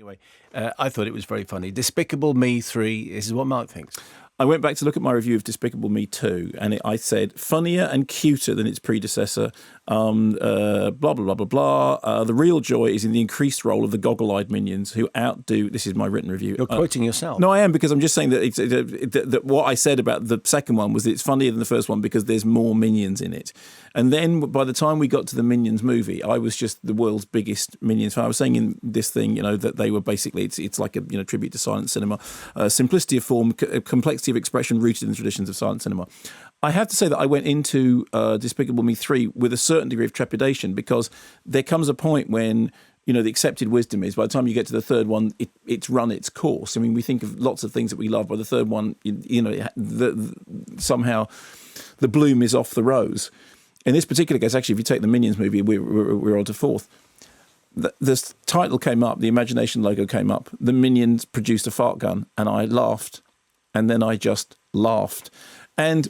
Anyway, I thought it was very funny. Despicable Me 3, this is what Mark thinks. I went back to look at my review of Despicable Me 2, and I said, funnier and cuter than its predecessor, blah, blah, blah, blah, blah. The real joy is in the increased role of the goggle-eyed minions who outdo... This is my written review. You're quoting yourself. No, I am, because I'm just saying that what I said about the second one was that it's funnier than the first one because there's more minions in it. And then by the time we got to the Minions movie, I was just the world's biggest Minions fan. I was saying in this thing, that they were basically, it's like a tribute to silent cinema. Simplicity of form, complexity of expression rooted in the traditions of silent cinema. I have to say that I went into Despicable Me 3 with a certain degree of trepidation, because there comes a point when, the accepted wisdom is by the time you get to the third one, it's run its course. I mean, we think of lots of things that we love. By the third one, somehow the bloom is off the rose. In this particular case, actually, if you take the Minions movie, we're on to fourth. The title came up, the Imagination logo came up, the Minions produced a fart gun, and I laughed. And then I just laughed. And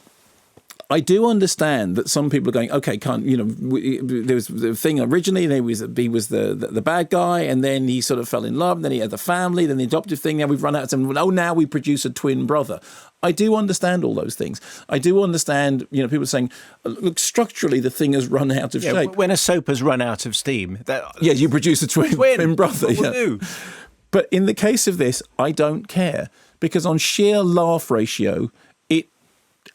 I do understand that some people are going, okay, there was the thing originally, he was the bad guy, and then he sort of fell in love, and then he had the family, then the adoptive thing, now we've run out of time, now we produce a twin brother. I do understand all those things. I do understand, people saying, look, structurally the thing has run out of shape. When a soap has run out of steam. You produce a twin brother. What will do? But in the case of this, I don't care, because on sheer laugh ratio, it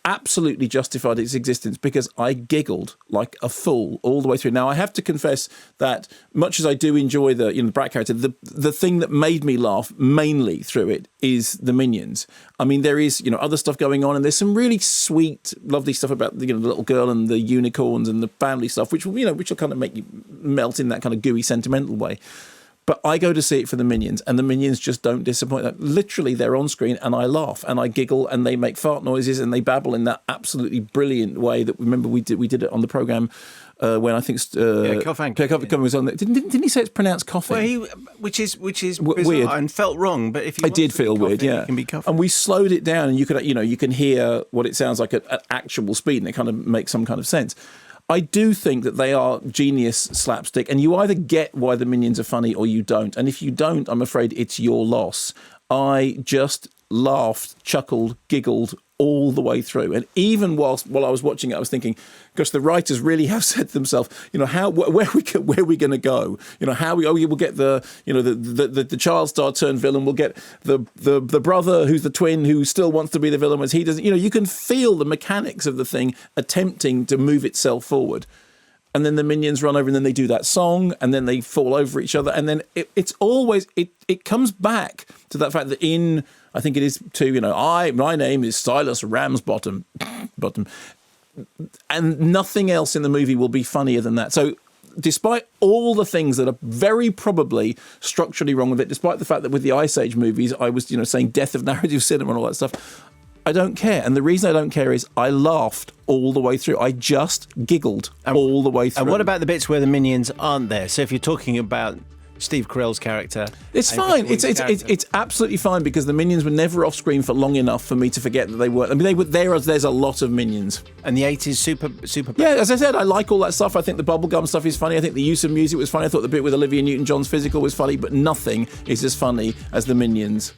absolutely justified its existence, because I giggled like a fool all the way through. Now, I have to confess that much as I do enjoy the Bratt character, the thing that made me laugh mainly through it is the Minions. I mean, there is, other stuff going on, and there's some really sweet, lovely stuff about, the little girl and the unicorns and the family stuff, which will kind of make you melt in that kind of gooey, sentimental way. But I go to see it for the Minions, and the Minions just don't disappoint. Literally, they're on screen, and I laugh, and I giggle, and they make fart noises, and they babble in that absolutely brilliant way that, remember, we did it on the programme when I think... Coffin was on there. Didn't he say it's pronounced coffin? Well, which is weird and felt wrong, but if you I did feel weird, it can be coffin. And we slowed it down, and you can hear what it sounds like at actual speed, and it kind of makes some kind of sense. I do think that they are genius slapstick, and you either get why the Minions are funny or you don't. And if you don't, I'm afraid it's your loss. I just laughed, chuckled, giggled all the way through. And even while I was watching it, I was thinking, gosh, the writers really have said to themselves, where are we going to go? We'll get the child star turned villain. We'll get the brother who's the twin who still wants to be the villain as he does. You can feel the mechanics of the thing attempting to move itself forward. And then the Minions run over, and then they do that song, and then they fall over each other. And then it's always, it comes back to that fact that I think it is too, my name is Silas Ramsbottom, and nothing else in the movie will be funnier than that. So despite all the things that are very probably structurally wrong with it, despite the fact that with the Ice Age movies, I was, saying death of narrative cinema and all that stuff, I don't care. And the reason I don't care is I laughed all the way through. I just giggled all the way through. And what about the bits where the Minions aren't there? So if you're talking about Steve Carell's character... It's fine. It's absolutely fine, because the Minions were never off screen for long enough for me to forget that they were. I mean, they were there. There's a lot of Minions. And the 80s super... Yeah, as I said, I like all that stuff. I think the bubblegum stuff is funny. I think the use of music was funny. I thought the bit with Olivia Newton-John's physical was funny, but nothing is as funny as the Minions.